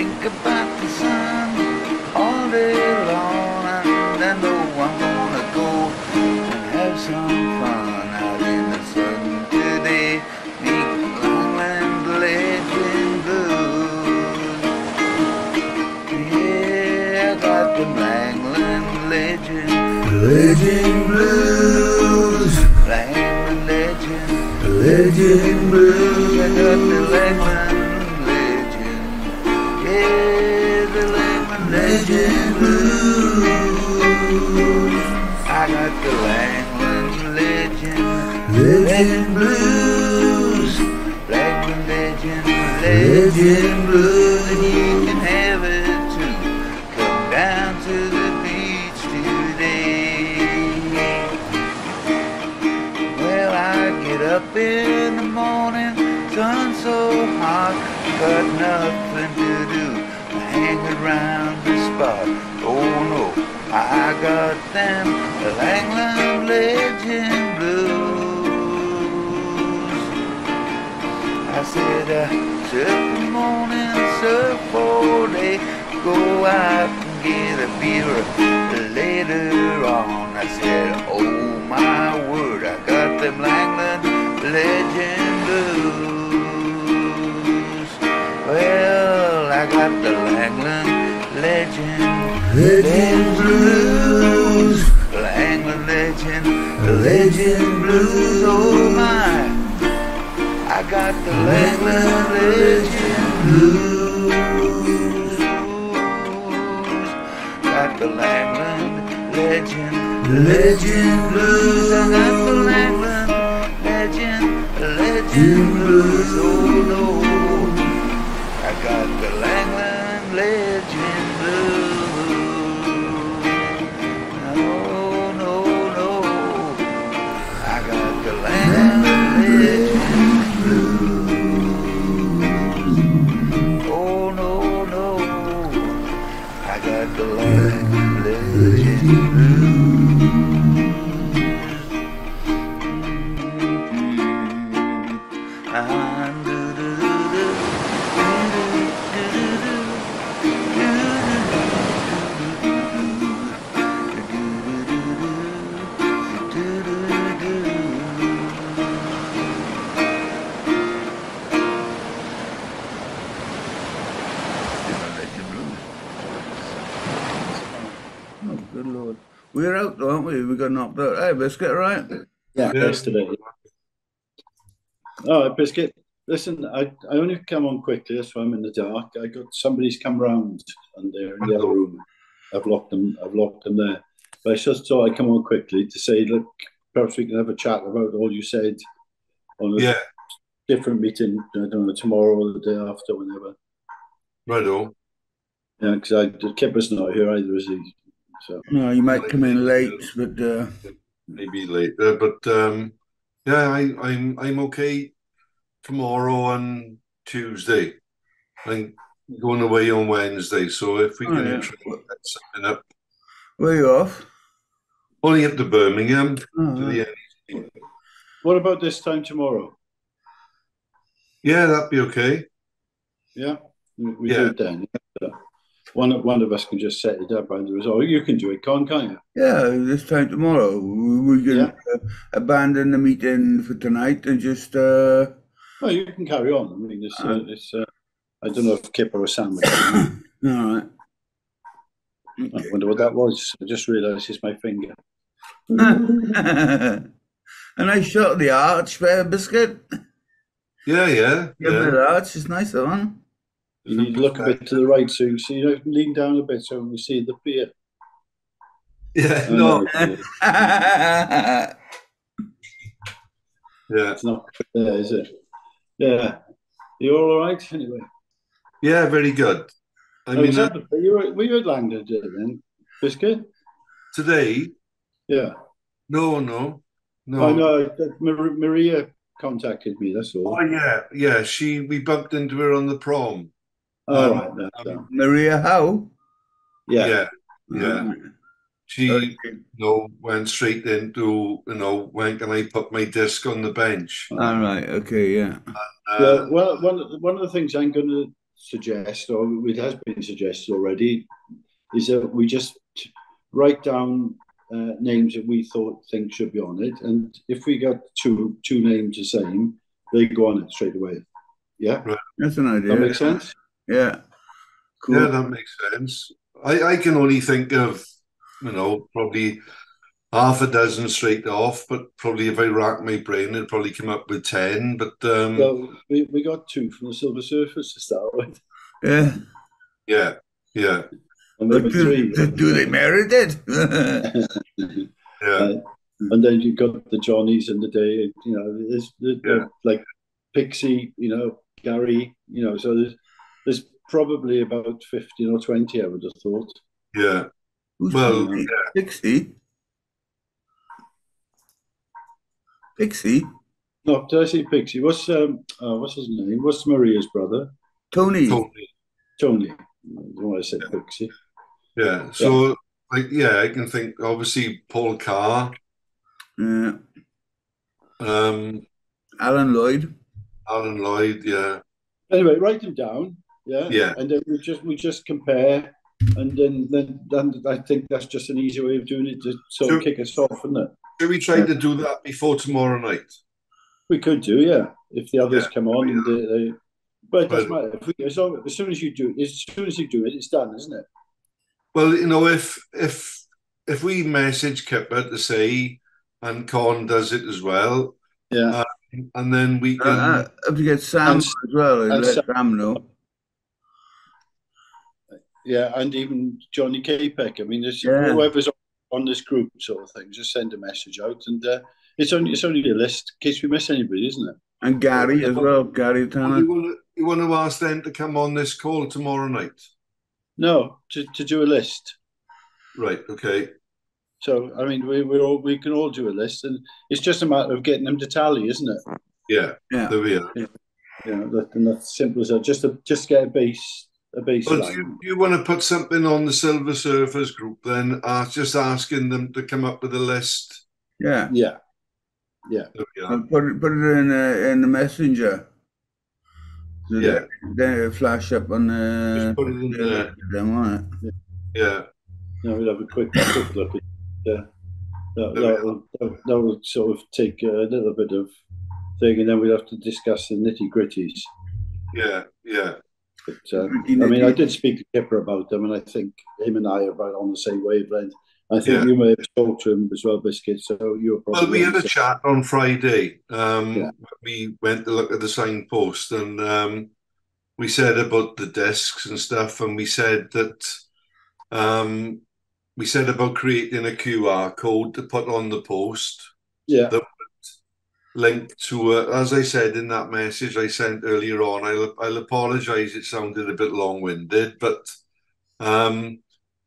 think about the sun all day long, and I know I'm gonna go and have some fun out in the sun today. Meet Langland Legend Blues. Yeah, I got the Langland Legend Blues. Langland Legend Blues. I got the Langland Legend. Yeah, the Langland Legend Blues. I got the Langland Legend Blues. Langland Legend Blues. And you can have it too. Come down to the beach today. Well, I get up in the morning, sun so hot, got nothing to do, hang around the spot. Oh no, I got them Langland Legend Blues. I said, surf the morning, surf all day, go out and get a beer later on. I said, oh my word, I got them Langland Legend Blues. Well, I got the Langland Legend Blues. Langland Legend Blues, oh my. I got the Langland Legend Blues. Got the Langland Legend Blues. I got the Langland Legend Blues. Oh no, I got the Langland Legend Blues. No, no, no, I got the Langland Legend Blues. Oh no, no, I got the Langland Legend Blues. Oh, good Lord. We're out, though, aren't we? We got knocked out. Hey, Biscuit, right? Yeah, yesterday. Oh, Biscuit, listen, I only come on quickly, that's why I'm in the dark. I got somebody's come round and they're in the other room. I've locked them there. But I just thought I'd come on quickly to say, look, perhaps we can have a chat about all you said on a different meeting, I don't know, tomorrow or the day after, whenever. Right on. Yeah, because Kipper's not here either, is he? So. No, you might come in late, but maybe later. But yeah, I'm okay tomorrow and Tuesday. I'm going away on Wednesday, so if we can try and set something up. Where are you off? Only up to Birmingham to the end. What about this time tomorrow? Yeah, that'd be okay. Yeah, we do it then. One of us can just set it up either as well. You can do it, can't you? Yeah, this time tomorrow. We can abandon the meeting for tonight and just... No, you can carry on. I mean, it's I don't know if Kipper or Sam would. All right. Okay. I wonder what that was. I just realised it's my finger. A nice shot of the arch there, Biscuit. Yeah. The arch is nice, that one. You need to look a bit to the right so you see, you know, lean down a bit so we see the pier. Yeah, no. Yeah. It's not there, is it? Yeah. You're all right anyway? Yeah, very good. I mean, were you at Langland then, Biscuit? Today? Yeah. No. Oh, no, Maria contacted me, that's all. Oh, yeah. We bumped into her on the prom. Oh, right. Maria Howe? Yeah. She went straight into, when can I put my disc on the bench? All right, okay, yeah. Well, one of the things I'm going to suggest, or it has been suggested already, is that we just write down names that we think should be on it, and if we got two names the same, they go on it straight away. Yeah, Right. That's an idea. That makes sense. Yeah. Cool. Yeah, that makes sense. I can only think of, probably half a dozen straight off, but probably if I rack my brain, it'd probably come up with 10. But Well, we got 2 from the Silver Surfers to start with. Yeah. yeah. And then 3. Do they merit it? Yeah. And then you've got the Johnnies and the Day, there's like Pixie, Gary, so there's probably about 15 or 20, I would have thought. Yeah. Who's Well, Pixie? yeah. Pixie? No, did I say Pixie? What's his name? What's Maria's brother? Tony. Tony. I don't want to say Pixie. Yeah. So, I can think, obviously, Paul Carr. Yeah. Um, Alan Lloyd. Alan Lloyd, yeah. Anyway, write them down. Yeah. Yeah. And then we just compare, and then I think that's just an easy way of doing it to sort of kick us off, isn't it? Should we try to do that before tomorrow night? We could do, yeah. If the others come on, and but it doesn't matter. As soon as you do it, it's done, isn't it? Well, if we message Kipper to say, and Con does it as well, yeah, and then we can. If you get Sam as well, let Sam know. Yeah, and even Johnny Capek. I mean, there's whoever's on this group sort of thing. Just send a message out, and it's only a list in case we miss anybody, isn't it? And Gary as well, Gary Tanner. You want to ask them to come on this call tomorrow night? No, to do a list. Right. Okay. So I mean, we can all do a list, and it's just a matter of getting them to tally, isn't it? Yeah. There we are. Yeah. That's simple as that. Just get a base. But you want to put something on the Silver Surfers group, then just asking them to come up with a list. Yeah. I'll put it in the messenger. So then it'll flash up on the. Just put it in there. Yeah. No, we'll have a quick look at that will sort of take a little bit of thing, and then we'll have to discuss the nitty-gritties. Yeah. But, I mean, I did speak to Kipper about them, and I think him and I are about on the same wavelength. I think you may have talked to him as well, Biscuit, so you were probably... Well, we had a chat on Friday. We went to look at the signpost, and we said about the discs and stuff, and we said that... we said about creating a QR code to put on the post. Yeah. That would link to, as I said in that message I sent earlier on, I'll apologise, it sounded a bit long-winded, but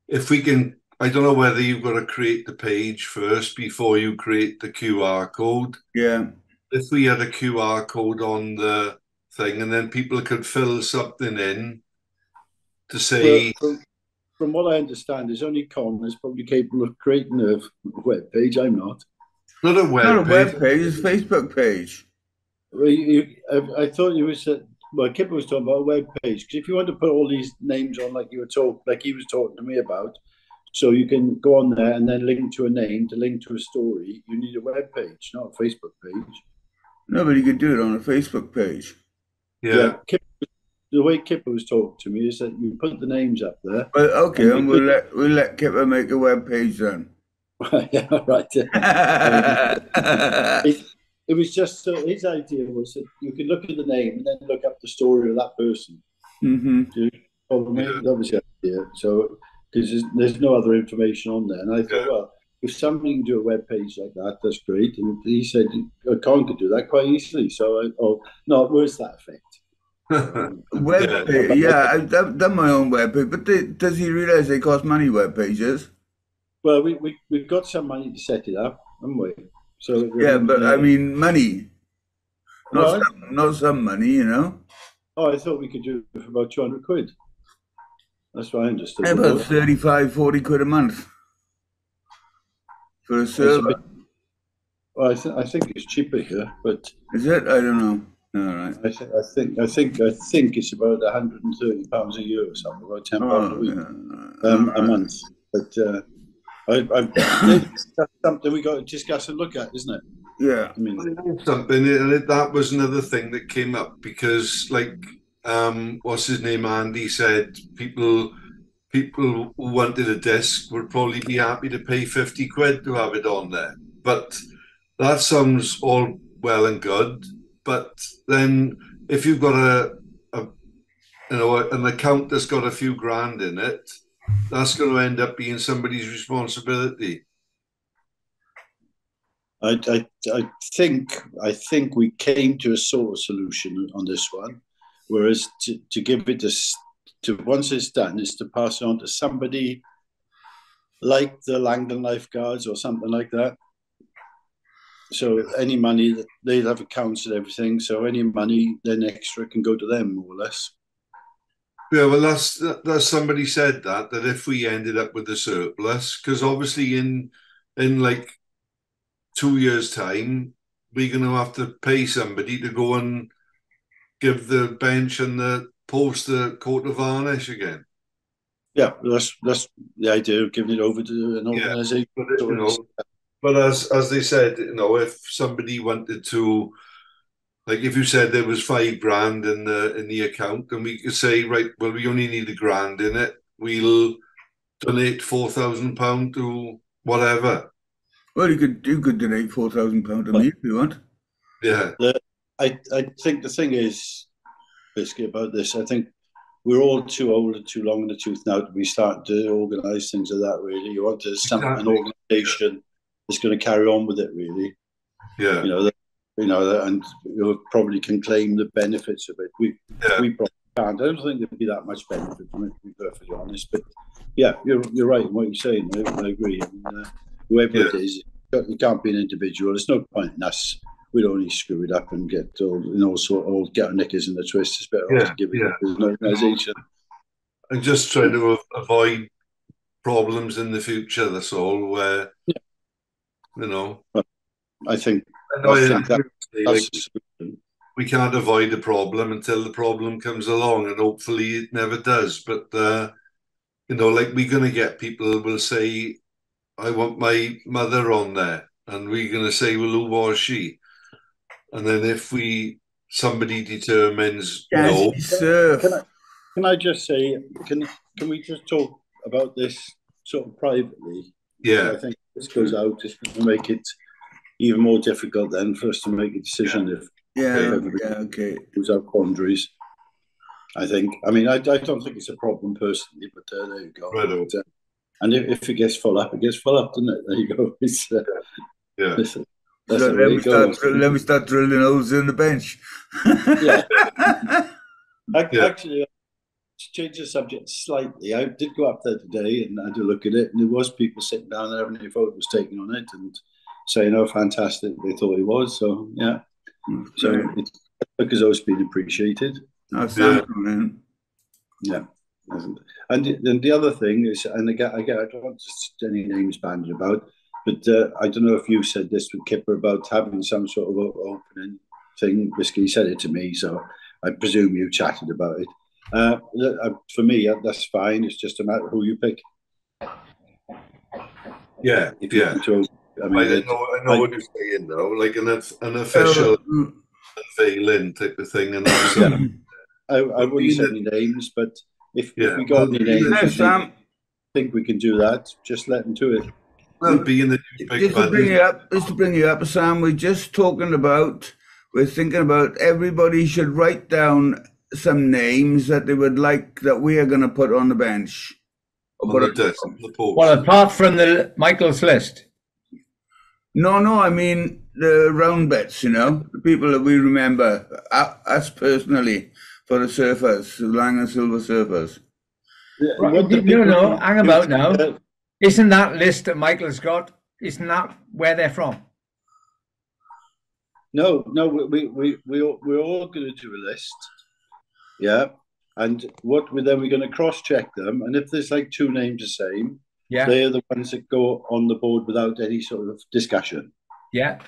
if we can, I don't know whether you've got to create the page first before you create the QR code. Yeah. If we had a QR code on the thing, and then people could fill something in to say... From what I understand, is only Con is probably capable of creating a web page. I'm not. Not a web page. It's a Facebook page. Well, I thought you was Kipper was talking about a web page, because if you want to put all these names on, like he was talking to me about, so you can go on there and then link to a name to link to a story. You need a web page, not a Facebook page. Nobody could do it on a Facebook page. Yeah. The way Kipper was talking to me is that you put the names up there. Well, okay, and we'll let Kipper make a web page then. Yeah, right. It was just his idea was that you could look at the name and then look up the story of that person. Mm-hmm. Do you follow me? That was the idea. So because there's no other information on there, and I thought, well, if somebody can do a web page like that, that's great. And he said Con could do that quite easily. So where's that effect? Web page, yeah, I've done my own web page, but does he realise they cost money, web pages? Well, we've got some money to set it up, haven't we? So yeah, but I mean money, not some money, you know. Oh, I thought we could do it for about 200 quid. That's what I understood. About 35, 40 quid a month for a server. Well, I think it's cheaper here, but is it? I don't know. All right. I think it's about £130 a year or something, about £10 a week, a month. But that's something we got to discuss and look at, isn't it? Yeah. I mean, something, and that was another thing that came up because, like, what's his name? Andy said people who wanted a disc would probably be happy to pay 50 quid to have it on there. But that sounds all well and good. But then if you've got an account that's got a few grand in it, that's going to end up being somebody's responsibility. I think we came to a sort of solution on this one, whereas to give it to once it's done is to pass it on to somebody like the Langland lifeguards or something like that. So any money that they'll have accounts and everything, so any money then extra can go to them more or less. Yeah, well, that's somebody said that if we ended up with a surplus, because obviously in like 2 years' time, we're going to have to pay somebody to go and give the bench and the post the coat of varnish again. Yeah, that's the idea of giving it over to an organisation. Yeah, but as they said, if somebody wanted to, like, if you said there was £5,000 in the account, then we could say, right, well, we only need £1,000 in it. We'll donate £4,000 to whatever. Well, you could donate £4,000 to me if you want. Yeah. I think the thing is, basically about this, I think we're all too old and too long in the tooth now to be starting to organise things like that, really. You want to an organisation that's going to carry on with it, really. Yeah. And you probably can claim the benefits of it. We probably can't. I don't think there'd be that much benefit from it, to be perfectly honest. But yeah, you're right in what you're saying. I agree. Whoever it is, it can't be an individual. There's no point in us. We'd only screw it up and get all get our knickers in the twist. It's better off to give it to an organisation. And just try to avoid problems in the future. That's all. Where I think we can't avoid the problem until the problem comes along, and hopefully it never does. But like, we're going to get people who will say, I want my mother on there, and we're going to say, well, who was she? And then if somebody determines no. Can I just say, can we just talk about this sort of privately? Yeah. I think this goes out, it's going to make it even more difficult then for us to make a decision if okay. Who's our quandaries. I think. I mean, I don't think it's a problem personally, but there you go. Right. And if it gets full up, it gets full up, doesn't it? There you go. It's, Listen, let me start drilling holes in the bench. Actually, to change the subject slightly, I did go up there today and I had a look at it, and there was people sitting down there having their photos taken on it and saying how fantastic they thought it was. So yeah, so it's because I was being appreciated. Man. Yeah. And the other thing is, and again, I don't want any names bandied about, but I don't know if you said this with Kipper about having some sort of opening thing. Whiskey said it to me, so I presume you chatted about it. For me, that's fine. It's just a matter of who you pick. Yeah. I mean, I know what you're saying, though. Like an official unveiling type of thing, and that's. I wouldn't say any names, but if we got any names, I think we can do that. Just let them do it. Well, being the just to bring you up, Sam, we're thinking about everybody should write down some names that they would like that we are going to put on the bench. Well, apart from the Michael's list. No, I mean the round bets, the people that we remember, us personally, for the surfers, the Langland Silver surfers. No, hang about now. Isn't that list that Michael's got, isn't that where they're from? No, we're all going to do a list. Yeah. And we're going to cross-check them. And if there's like two names the same, they're the ones that go on the board without any sort of discussion. Yeah.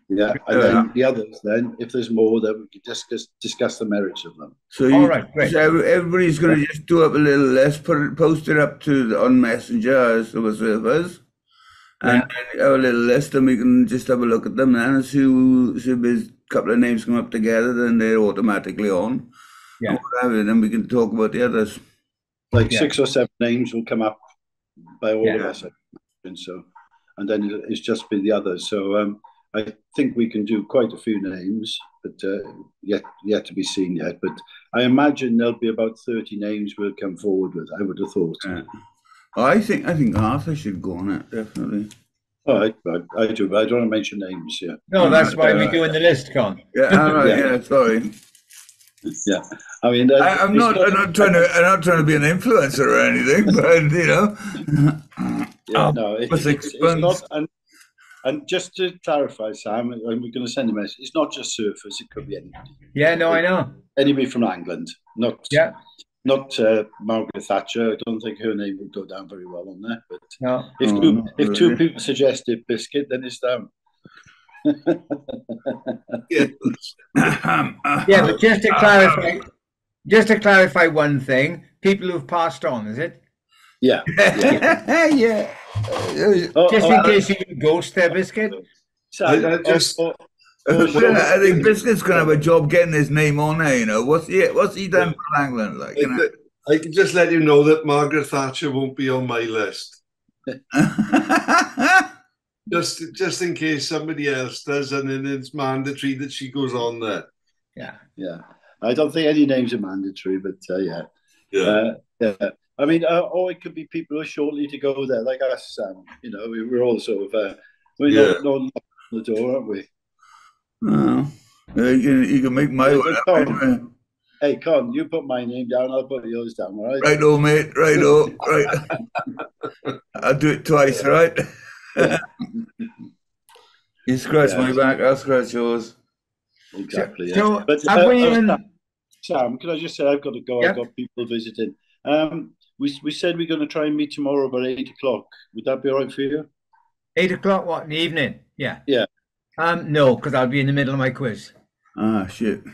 Yeah, and then the others. Then, if there's more, then we can discuss the merits of them. So All right, great. So everybody's going to just do up a little list, post it up on Messenger as the servers, and then have a little list, and we can just have a look at them then and see if there's a couple of names come up together, then they're automatically on. Yeah. And whatever, then we can talk about the others. Like 6 or 7 names will come up by all of us, and so, and then it's just be the others. So I think we can do quite a few names, but yet to be seen yet. But I imagine there'll be about 30 names we'll come forward with. I would have thought. Yeah. I think Arthur should go on it, definitely. Oh, I do, but I don't want to mention names. Yeah. No, that's why we're doing the list, Con. Yeah, all right. Yeah, sorry. Yeah, I mean, I'm not trying to be an influencer or anything, but you know. Yeah, no, it's not. And just to clarify, Sam, and we're going to send a message. It's not just surfers; it could be anybody. Yeah, no, I know. Anybody from Langland, not Margaret Thatcher. I don't think her name would go down very well on there. But no, if two people suggested biscuit, then it's down. Yeah, but just to clarify one thing, people who've passed on, is it? Yeah. Yeah. Just in case you ghost their biscuit. I think Biscuit's gonna have a job getting his name on there. You know, what's he done for Langland? Like, you know? I can just let you know that Margaret Thatcher won't be on my list. Just in case somebody else does, and then it's mandatory that she goes on there. Yeah. I don't think any names are mandatory, but yeah. I mean, or it could be people who are shortly to go there, like us. You know, we're all sort of we're not knocking on the door, aren't we? Oh, you can make my one. Hey, Con, you put my name down, I'll put yours down, all right? Righto, mate. Righto. Right. I'll do it twice, right? You scratch my back, I'll scratch yours. Exactly. Yeah. So, but Sam, can I just say I've got to go? I've got people visiting. We said we're going to try and meet tomorrow about 8 o'clock. Would that be all right for you? 8 o'clock, what, in the evening? Yeah. Yeah. No, because I'll be in the middle of my quiz. Ah, shit.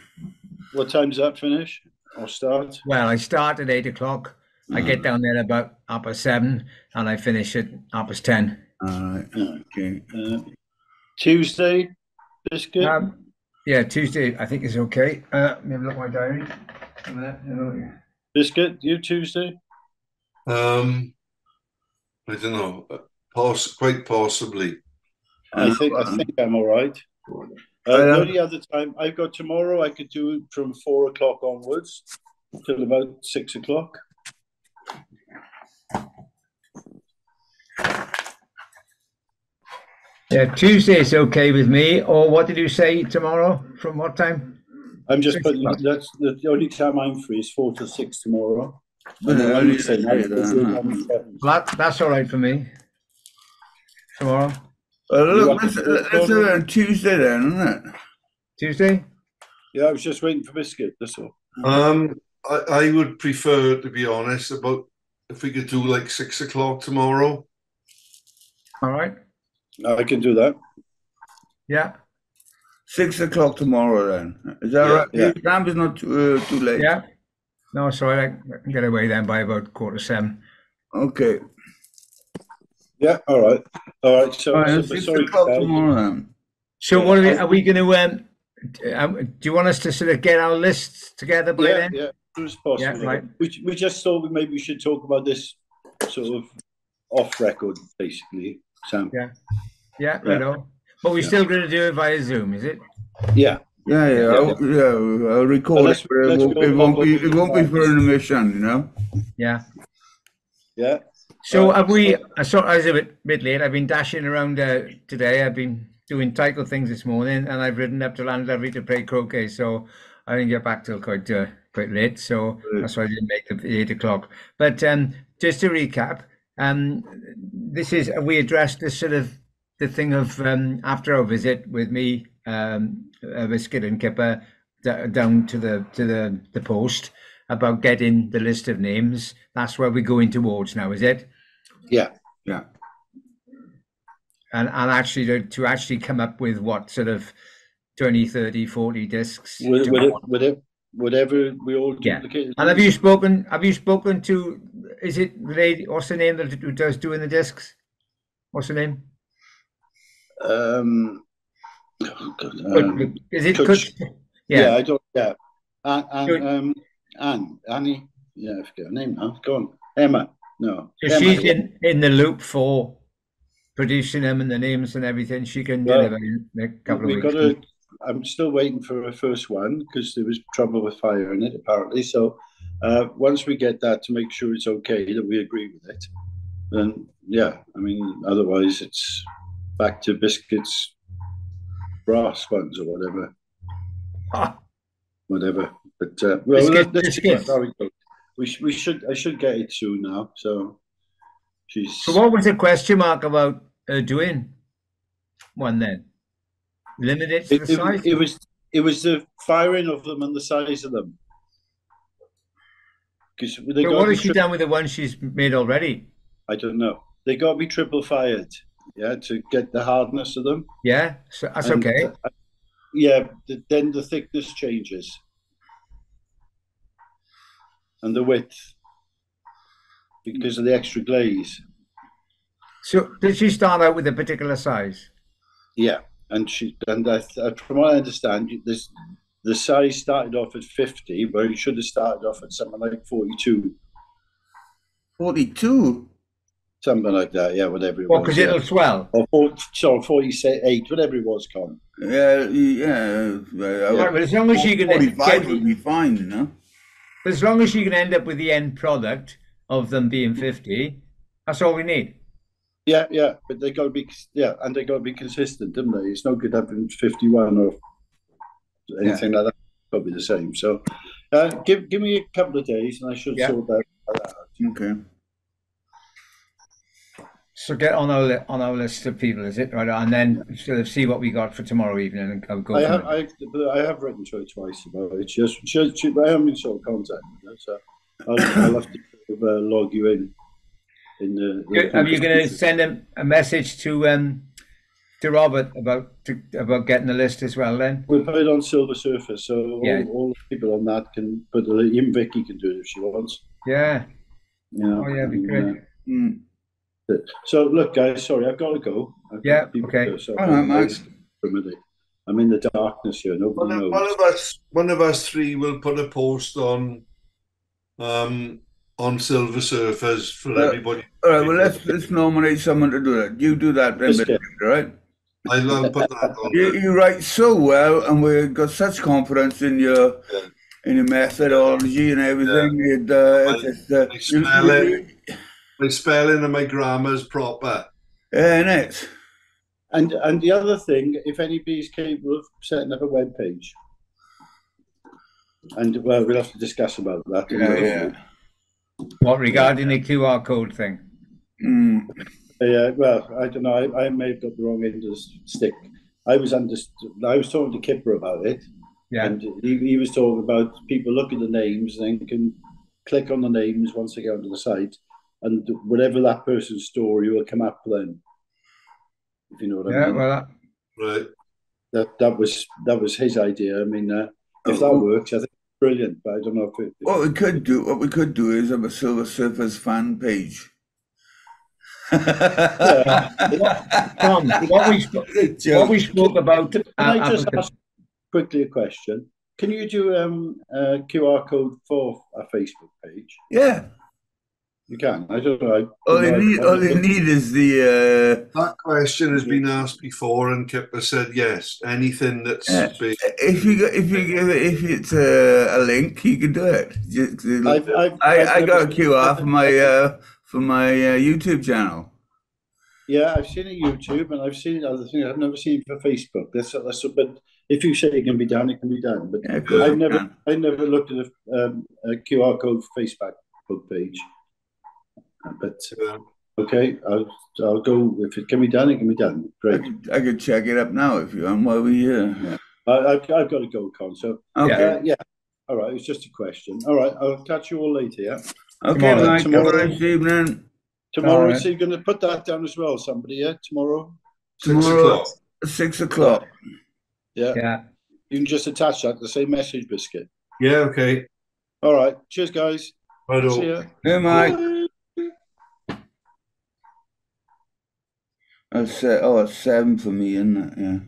What time does that finish or start? Well, I start at 8 o'clock. I get down there about 7:30, and I finish at 10:30. All right. Okay. Tuesday, Biscuit? Yeah, Tuesday I think is okay. Let me have a look at my diary. Biscuit, you Tuesday? I don't know. Quite possibly. I think I'm all right. The only other time I've got tomorrow, I could do from 4 o'clock onwards till about 6 o'clock. Yeah, Tuesday is okay with me. Or what did you say tomorrow? From what time? I'm just putting that's the only time I'm free is 4 to 6 tomorrow. That's all right for me. Tomorrow. Look, let's do it on Tuesday then, isn't it? Tuesday? Yeah, I was just waiting for Biscuit, that's all. I would prefer, to be honest, about if we could do like 6 o'clock tomorrow. All right. I can do that. Yeah. 6 o'clock tomorrow then. Is that right? Yeah. Time is not too late. Yeah. No, sorry, I can get away then by about 7:15. Okay. Yeah, all right. All right. So, right, 6 o'clock tomorrow then. So what are we going to do you want us to sort of get our lists together by then? Yeah, as soon as possible. Yeah, right. We just thought maybe we should talk about this sort of off record, basically, Sam. Yeah, right on. But we're still going to do it via Zoom, is it? Yeah. I'll record it, but it won't be for an emission, you know? Yeah. Yeah. So have we, I was a bit late. I've been dashing around today. I've been doing title things this morning, and I've ridden up to Langland to play croquet, so I didn't get back till quite late, so that's why I didn't make the 8 o'clock. But just to recap, we addressed this sort of the thing of after our visit with me, Biscuit and Kipper down to the post about getting the list of names. That's where we're going towards now, is it? Yeah. and actually to actually come up with what sort of 20, 30, 40 discs. Whatever we all Yeah. duplicate. And have you spoken to, is it the lady, what's the name who does doing the discs? What's the name? Oh God, is it Kutch? Yeah. I don't. Yeah, Annie. Yeah, I forget her name now. Go on, Emma. No, So Emma, she's in the loop for producing them and the names and everything. She can deliver in a couple of weeks. I'm still waiting for her first one because there was trouble with fire in it apparently. So once we get that to make sure it's okay, that we agree with it, then yeah, I mean, otherwise it's back to biscuits, brass ones or whatever. Whatever. But well, biscuits. I should get it soon now. So she's. So what was the question mark about doing one then? Limit it to the size? It was the firing of them and the size of them. So what has she done with the ones she's made already? I don't know. They got to be triple fired, yeah, to get the hardness of them. Yeah, so that's okay. Yeah, then the thickness changes. And the width. Because of the extra glaze. So did she start out with a particular size? Yeah. And from what I understand, the size started off at 50, but it should have started off at something like 42. 42? Something like that, yeah, whatever it was. Because it'll swell. Or 48, whatever it was, Con. Yeah. Right, but as long as she can 45 would be fine, you know. But as long as she can end up with the end product of them being 50, that's all we need. Yeah, but they got to be, and they got to be consistent, don't they? It's no good having 51 or anything like that. Probably the same. So, give me a couple of days, and I should sort that out. Okay. So get on our list of people, is it right? And then sort of see what we got for tomorrow evening, and I'll go. I have written to her twice about it. I haven't been sort of contact with her, so I'll have to log you in. Are you going to send a message to Robert about getting the list as well? Then we'll put it on Silver Surfer, so all the people on that can put the link. Even Vicky can do it if she wants. Yeah. Yeah. Oh yeah, it'd be great. So look, guys, sorry, I've got to go. Okay. I'm in the darkness here. Nobody knows. One of us three will put a post on Silver Surfers for everybody. All right, well, let's nominate someone to do that. You do that, then, right? I'll put that on. You write so well, and we've got such confidence in your methodology and everything. My spelling and my grammar's proper. Innit? And the other thing, if anybody's capable of setting up a web page, and well, we'll have to discuss about that. Yeah. What, regarding the QR code thing? Yeah, well, I don't know. I may have got the wrong end of the stick. I was talking to Kipper about it, and he was talking about people look at the names and then can click on the names once they get onto the site, and whatever that person's story will come up then. If you know what I mean. Well, right. That was his idea. I mean, if that works, I think it's brilliant. But I don't know if what we could do is have a Silver Surfers fan page. Tom, what we spoke about. Can I just ask quickly a question? Can you do a QR code for a Facebook page? Yeah. You can. I don't know. All you need is the. That question has been asked before, and Kipper said yes. Anything that's big. If it's a link, you can do it. I got a QR for my YouTube channel. Yeah, I've seen a YouTube, and I've seen other things. I've never seen for Facebook. That's but if you say it can be done, it can be done. But I never looked at a QR code for Facebook page. But okay, I'll go. If it can be done, it can be done. Great. I could check it up now if you want while we Yeah. I've got to go, Con. So okay. Yeah. All right. It's just a question. All right. I'll catch you all later. Yeah. Okay, Mike. Tomorrow. Nice evening. Tomorrow. So you're going to put that down as well, somebody? Yeah. Tomorrow. Tomorrow, 6 o'clock. 6 o'clock. Yeah. Yeah. You can just attach that to the same message, Biscuit. Yeah, okay. All right. Cheers, guys. Righto. See ya. Hey, Mike. Bye. It's 7 for me, isn't it? Yeah.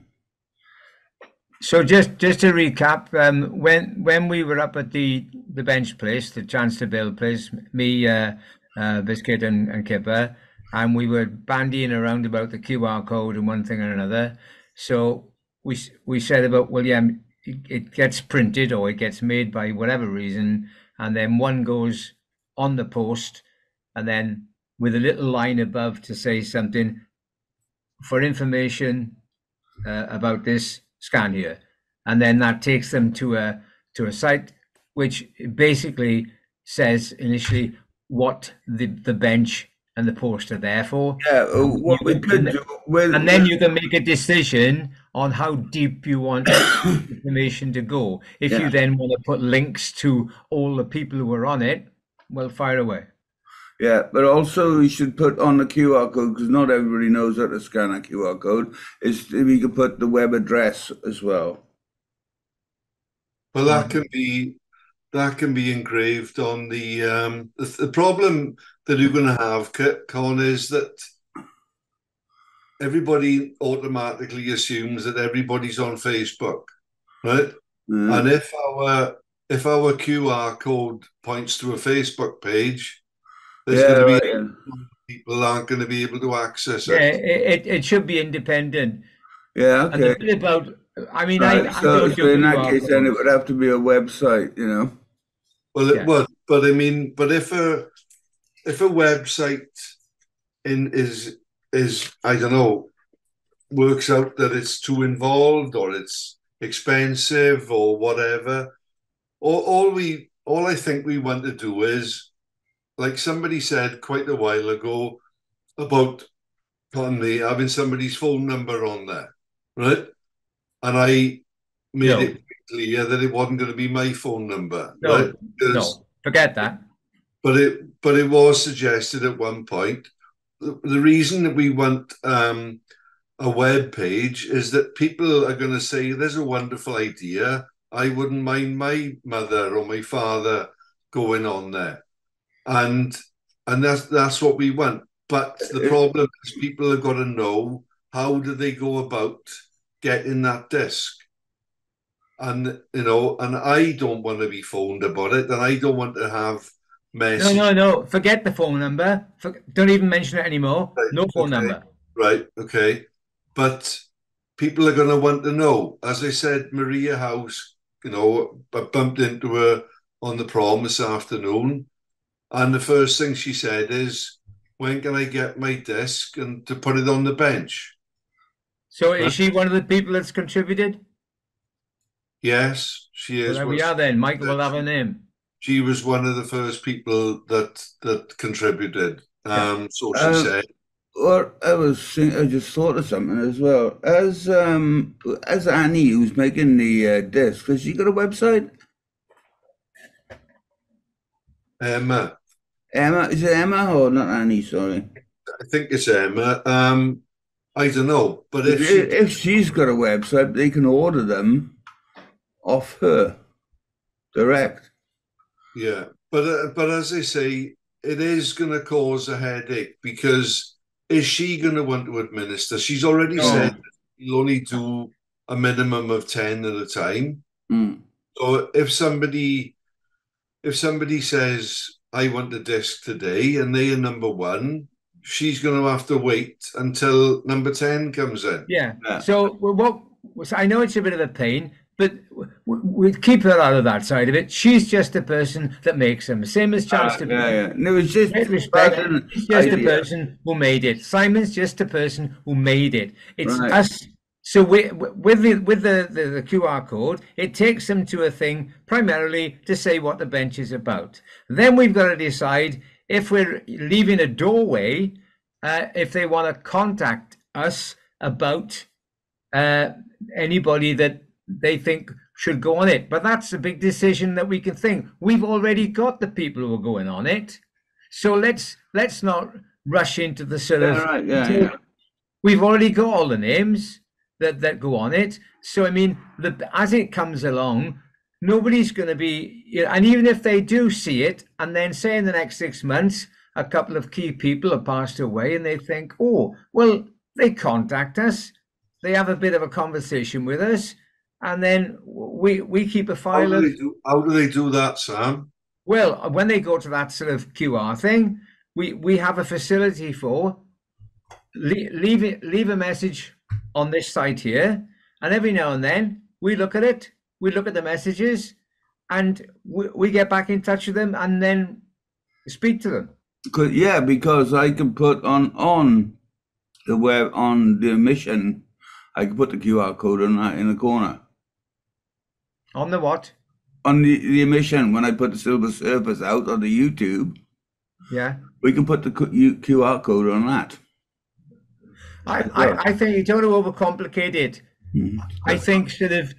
So just to recap, when we were up at the bench place, the Chance to Build place, me, Biscuit and Kipper, and we were bandying around about the QR code and one thing or another. So we said about, well, yeah, it gets printed or it gets made by whatever reason, and then one goes on the post, and then with a little line above to say something for information about this, scan here, and then that takes them to a site which basically says initially what the bench and the post are there for. Yeah, what we could do with, and then you can make a decision on how deep you want information to go. If you then want to put links to all the people who are on it, well, fire away. Yeah, but also we should put on the QR code, because not everybody knows how to scan a QR code, is we could put the web address as well. Well, that can be engraved on the problem that you're going to have, Con, is that everybody automatically assumes that everybody's on Facebook, right? Yeah. And if our QR code points to a Facebook page, there's going to be people aren't going to be able to access it. Yeah, it should be independent. Yeah, okay. And the bit about, I mean, Right, I don't do in that case, codes. then it would have to be a website, you know. Well, it would, but I mean, but if a website is I don't know, works out that it's too involved or it's expensive or whatever, all I think we want to do is, like somebody said quite a while ago about having somebody's phone number on there, right? And I made it clear that it wasn't going to be my phone number, right? No, forget that. But it was suggested at one point. The reason that we want a web page is that people are going to say, "There's a wonderful idea. I wouldn't mind my mother or my father going on there," and that's what we want. But the problem is, people have got to know, how do they go about getting that disc? And and I don't want to be phoned about it, and I don't want to have messages. No. Forget the phone number. Don't even mention it anymore. Right, no phone number. Right. Okay. But people are going to want to know. As I said, Maria House, I bumped into her on the prom this afternoon, and the first thing she said is, "When can I get my disc and to put it on the bench?" So is she one of the people that's contributed? Yes, she is. Well, there we are then. Michael will have her name. She was one of the first people that contributed. So she said. Well, I just thought of something as well. As Annie, who's making the disc, has she got a website? Emma. Is it Emma or not Annie? Sorry. I think it's Emma. I don't know, but if she's got a website, they can order them off her direct. Yeah, but as I say, it is going to cause a headache, because is she going to want to administer? She's already said you'll only do a minimum of 10 at a time. So if somebody says, "I want the disc today," and they are number 1, she's going to have to wait until number 10 comes in. Yeah. So I know it's a bit of a pain, but we keep her out of that side of it. She's just a person that makes them. Same as Chance to Build. Yeah. No, it's just respect. She's just a person who made it. Simon's just a person who made it. It's us. So with the QR code, it takes them to a thing primarily to say what the bench is about. Then we've got to decide if we're leaving a doorway, if they want to contact us about anybody that they think should go on it. But that's a big decision that we can think. We've already got the people who are going on it. So let's not rush into the sort of we've already got all the names that go on it. So I mean, as it comes along, nobody's going to be, and even if they do see it, and then say in the next 6 months, a couple of key people have passed away, and they think, oh, well, they contact us, they have a bit of a conversation with us, and then we keep a file of. How do they do that, Sam? Well, when they go to that sort of QR thing, we have a facility for leave a message on this site here, and every now and then we look at it, we look at the messages, and we get back in touch with them and then speak to them. Because I can put on the web, on the emission, I can put the QR code on that in the corner. On the what? On the emission, when I put the Silver Surfers out on the YouTube, yeah, we can put the QR code on that. I think you don't want to overcomplicate it. Mm-hmm. I think sort of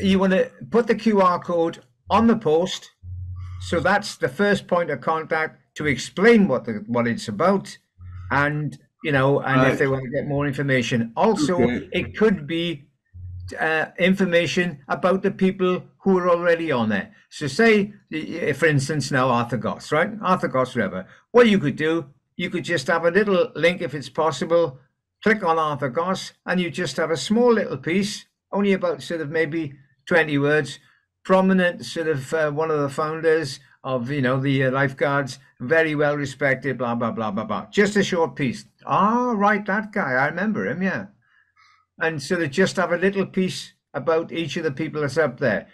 you want to put the QR code on the post, so that's the first point of contact to explain what it's about, and if they want to get more information. Also, it could be information about the people who are already on there. So say, for instance, now Arthur Goss, right? Arthur Goss River. What you could do, you could just have a little link, if it's possible, click on Arthur Goss, and you just have a small little piece, only about sort of maybe 20 words, prominent sort of one of the founders of, the lifeguards, very well respected, blah, blah, blah, blah, blah. Just a short piece. Ah, right, that guy, I remember him, yeah. And sort of just have a little piece about each of the people that's up there,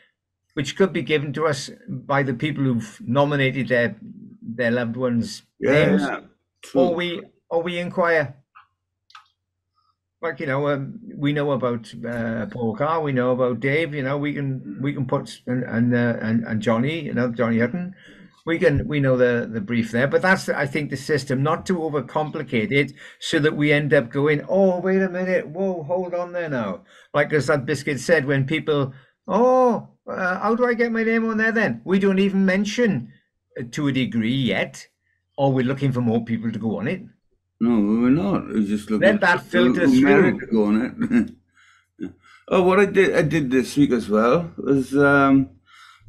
which could be given to us by the people who've nominated their loved ones' names, or we inquire. Like we know about Paul Carr, we know about Dave. We can put and Johnny, Johnny Hutton. We know the brief there, but that's I think the system, not to overcomplicate it, so that we end up going, oh wait a minute, whoa, hold on there now. Like as that biscuit said, when people, how do I get my name on there? Then we don't even mention to a degree yet, or we're looking for more people to go on it. No, we're not. We're just looking. Let that filter through. To go on it. Oh, what I did this week as well was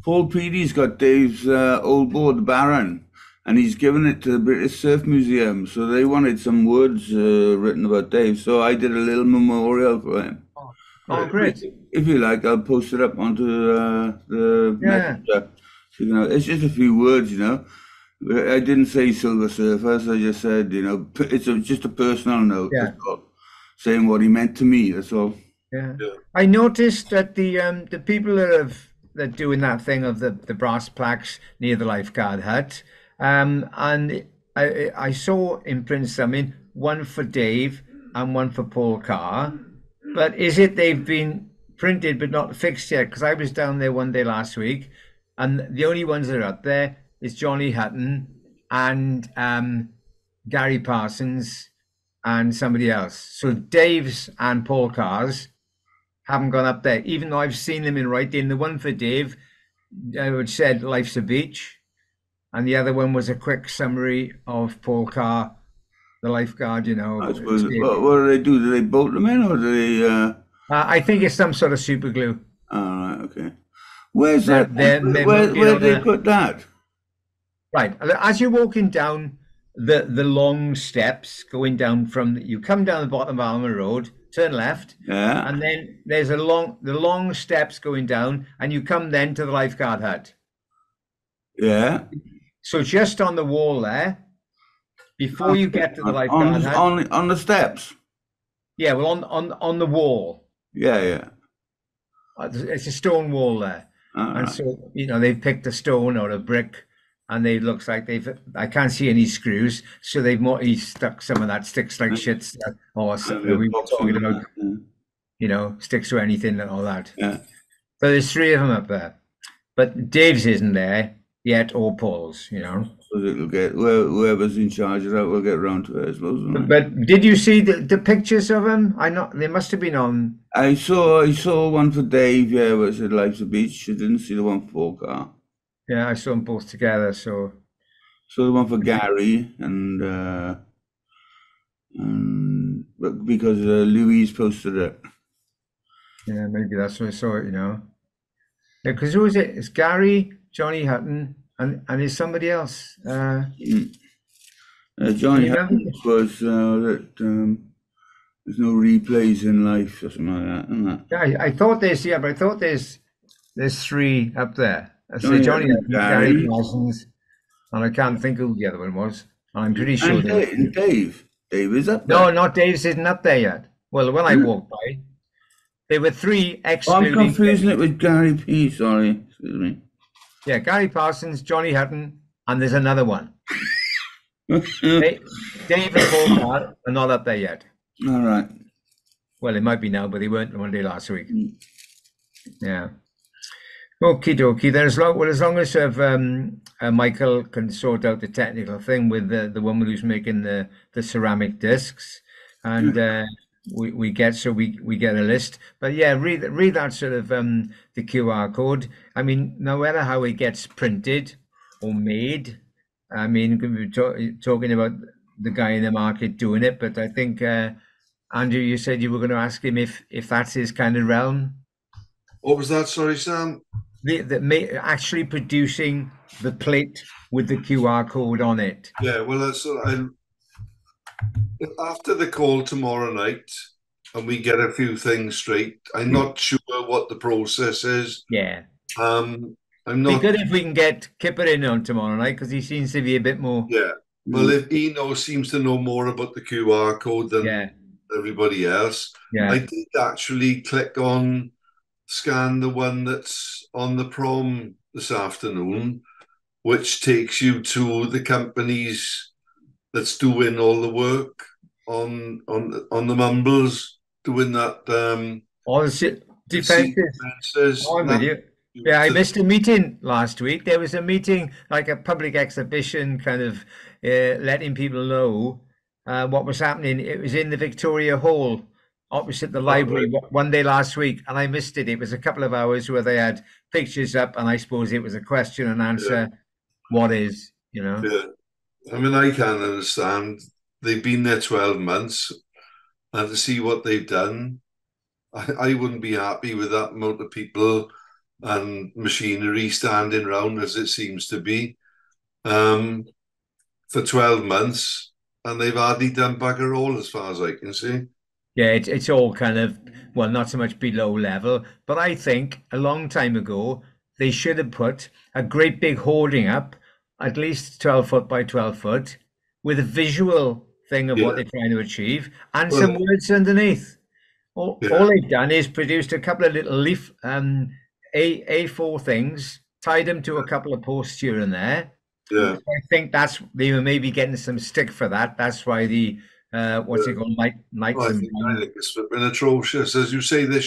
Paul Peaty's got Dave's old board, the Baron, and he's given it to the British Surf Museum. So they wanted some words written about Dave. So I did a little memorial for him. Oh, great! If you like, I'll post it up onto the messenger. So, it's just a few words, I didn't say Silver Surfers. I just said, it's just a personal note. Yeah. Saying what he meant to me. That's all. Yeah. I noticed that the people that are doing that thing of the brass plaques near the lifeguard hut, and I saw imprints. I mean, one for Dave and one for Paul Carr. But is it they've been printed but not fixed yet? Because I was down there one day last week, and the only ones that are up there is Johnny Hutton and Gary Parsons and somebody else. So Dave's and Paul Carr's haven't gone up there, even though I've seen them in writing. The one for Dave, which said "Life's a Beach," and the other one was a quick summary of Paul Carr, the lifeguard. I suppose, what do they do? Do they bolt them in, or do they? I think it's some sort of super glue. Oh, right, okay. Where's that? Where do they put that? Right, as you're walking down the long steps, going down you come down the bottom of Alma Road, turn left, and then there's the long steps going down, and you come then to the lifeguard hut. Yeah. So just on the wall there, before you get to the lifeguard hut. On the steps? Yeah, well, on the wall. Yeah. It's a stone wall there. And right. So, they've picked a stone or a brick, and it looks like I can't see any screws, so he stuck some of that sticks like shits, or we were talking about, sticks to anything and all that. Yeah. So there's 3 of them up there, but Dave's isn't there yet, or Paul's, So it'll get, whoever's in charge of that will get around to it, I suppose. But did you see the pictures of them? They must have been on. I saw one for Dave, where it said "Life's a Beach." I didn't see the one for Paul Carr. Yeah, I saw them both together. So the one for Gary and but because Louise posted it. Yeah, maybe that's what I saw it, you know. Yeah, because who is it? It's Gary, Johnny Hutton, and there's somebody else. Johnny you know? Hutton was that there's no replays in life or something like that, isn't that? Yeah, I thought but I thought there's 3 up there. I say Johnny Johnny Hutton, Hutton, Gary Gary. Parsons, and I can't think who the other one was. I'm pretty sure And there were Dave. Dave is up No, there. not Dave's isn't up there yet. Well, when I walked by, there were 3 Oh, I'm excluding. confusing it with Gary P. Sorry, excuse me. Yeah, Gary Parsons, Johnny Hutton, and there's another one. Dave and Paul Carr are not up there yet. All right. Well, it might be now, but they weren't one day last week. Yeah. Okie dokie. There's as long as Michael can sort out the technical thing with the woman who's making the ceramic discs, and we get a list. But yeah, read that sort of the QR code. I mean, no matter how it gets printed or made, I mean, we're talking about the guy in the market doing it, but I think Andrew, you said you were going to ask him if that's his kind of realm. What was that? Sorry, Sam. Actually producing the plate with the QR code on it. Yeah, well, after the call tomorrow night, and we get a few things straight. I'm not sure what the process is. Yeah. I'm not. Be good if we can get Kipper in on tomorrow night because he seems to be a bit more. Yeah. Well, if he seems to know more about the QR code than everybody else. Yeah. I did actually scan the one that's on the prom this afternoon, which takes you to the companies that's doing all the work on the mumbles, doing that. All the defences. Yeah, I missed a meeting last week. There was a meeting, like a public exhibition, kind of letting people know what was happening. It was in the Victoria Hall, opposite the library, one day last week, and I missed it. It was a couple of hours where they had pictures up, and I suppose it was a question and answer. Yeah. What is, you know? Yeah. I mean, I can't understand. They've been there 12 months, and to see what they've done, I wouldn't be happy with that amount of people and machinery standing around as it seems to be for 12 months, and they've hardly done bugger all as far as I can see. Yeah, it's all kind of, well, not so much below level, but I think a long time ago, they should have put a great big hoarding up, at least 12 foot by 12 foot, with a visual thing of what they're trying to achieve and some words underneath. All they've done is produced a couple of little leaf A4 things, tied them to a couple of posts here and there. Yeah, so I think they were maybe getting some stick for that. That's why the what's it called? I think it's been atrocious. As you say, there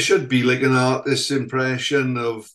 should be like an artist's impression of,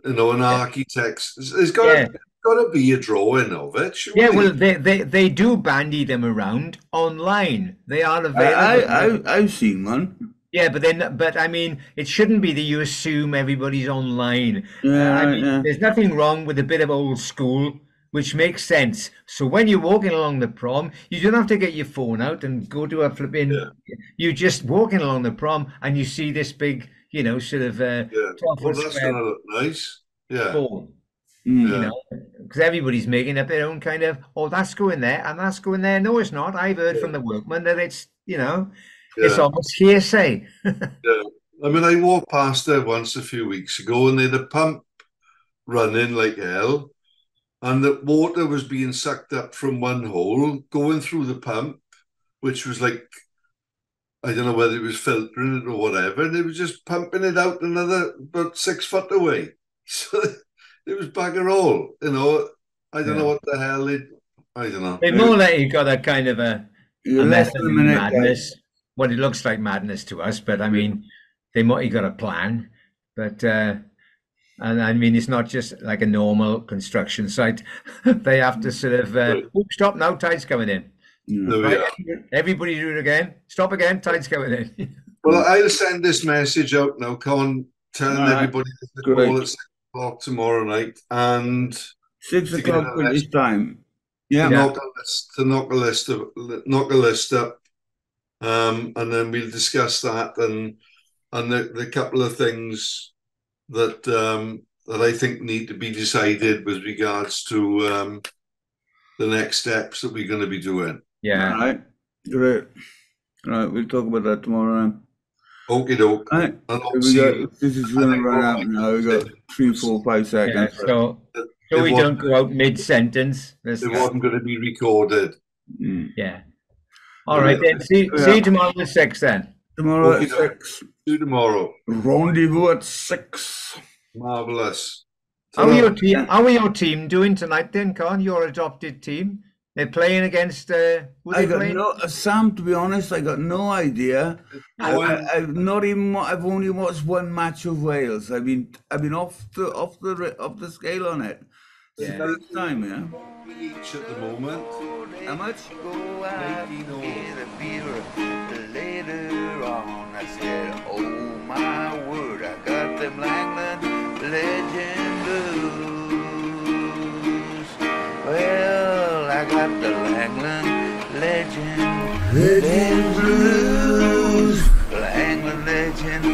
an architect's. There's got to be a drawing of it. Well, they do bandy them around online. They are available. I've seen one. Yeah, but I mean, it shouldn't be that you assume everybody's online. There's nothing wrong with a bit of old school, which makes sense. So when you're walking along the prom, you don't have to get your phone out and go to a flipping. Yeah. You're just walking along the prom and you see this big, sort of 12-foot that's going to look nice. Yeah. Ball. Because everybody's making up their own kind of, that's going there and that's going there. No, it's not. I've heard from the workman that it's, it's almost hearsay. I mean, I walked past there once a few weeks ago and they had a pump running like hell. And the water was being sucked up from one hole, going through the pump, which was like, I don't know whether it was filtering it or whatever, and it was just pumping it out another about 6 foot away. So it was bugger all, I don't know what the hell I don't know. They more like you got a kind of a method of madness. Well, it looks like madness to us, but I mean, you got a plan, but. And I mean, it's not just like a normal construction site. They have to sort of, stop now, tide's coming in. Right? Everybody do it again. Stop again, tide's coming in. Well, I'll send this message out now, Con, telling everybody to call at 6 o'clock tomorrow night. And 6 o'clock British time. Yeah. To knock a list up and then we'll discuss that and the couple of things that that I think need to be decided with regards to the next steps that we're going to be doing. Yeah. All right. Great. All right. We'll talk about that tomorrow then. Okie doke. All right. This is going to run out now. We've got 3, 4, 5 seconds. Yeah, so we don't go out mid-sentence. It wasn't going to be recorded. Yeah. All right, then. See you tomorrow at 6 then. Tomorrow at 6. See you tomorrow. Rendezvous at 6. Marvellous. How are your team doing tonight then, Con? Your adopted team? They're playing against Sam, to be honest, I got no idea. I've only watched one match of Wales. I've been off the scale on it. It's the first time, yeah. Each at the moment. How much? Go out and get a beer later on. I said, oh my word, I got them Langland Legend blues. Well, I got the Langland Legend blues. Langland Legend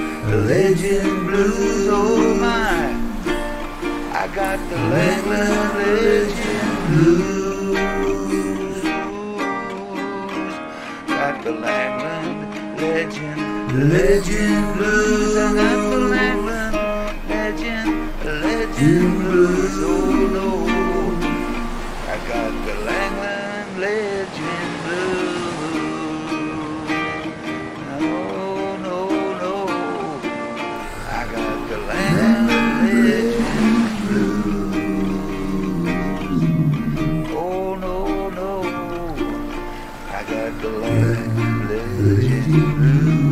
blues, oh my. I got the Langland Legend blues. Got the Langland Legend blues. I got the Langland Legend blues. Oh no, I got the Langland Legend blues. No, no, no, I got the Langland Legend blues. Oh no, no, I got the Langland Legend blues.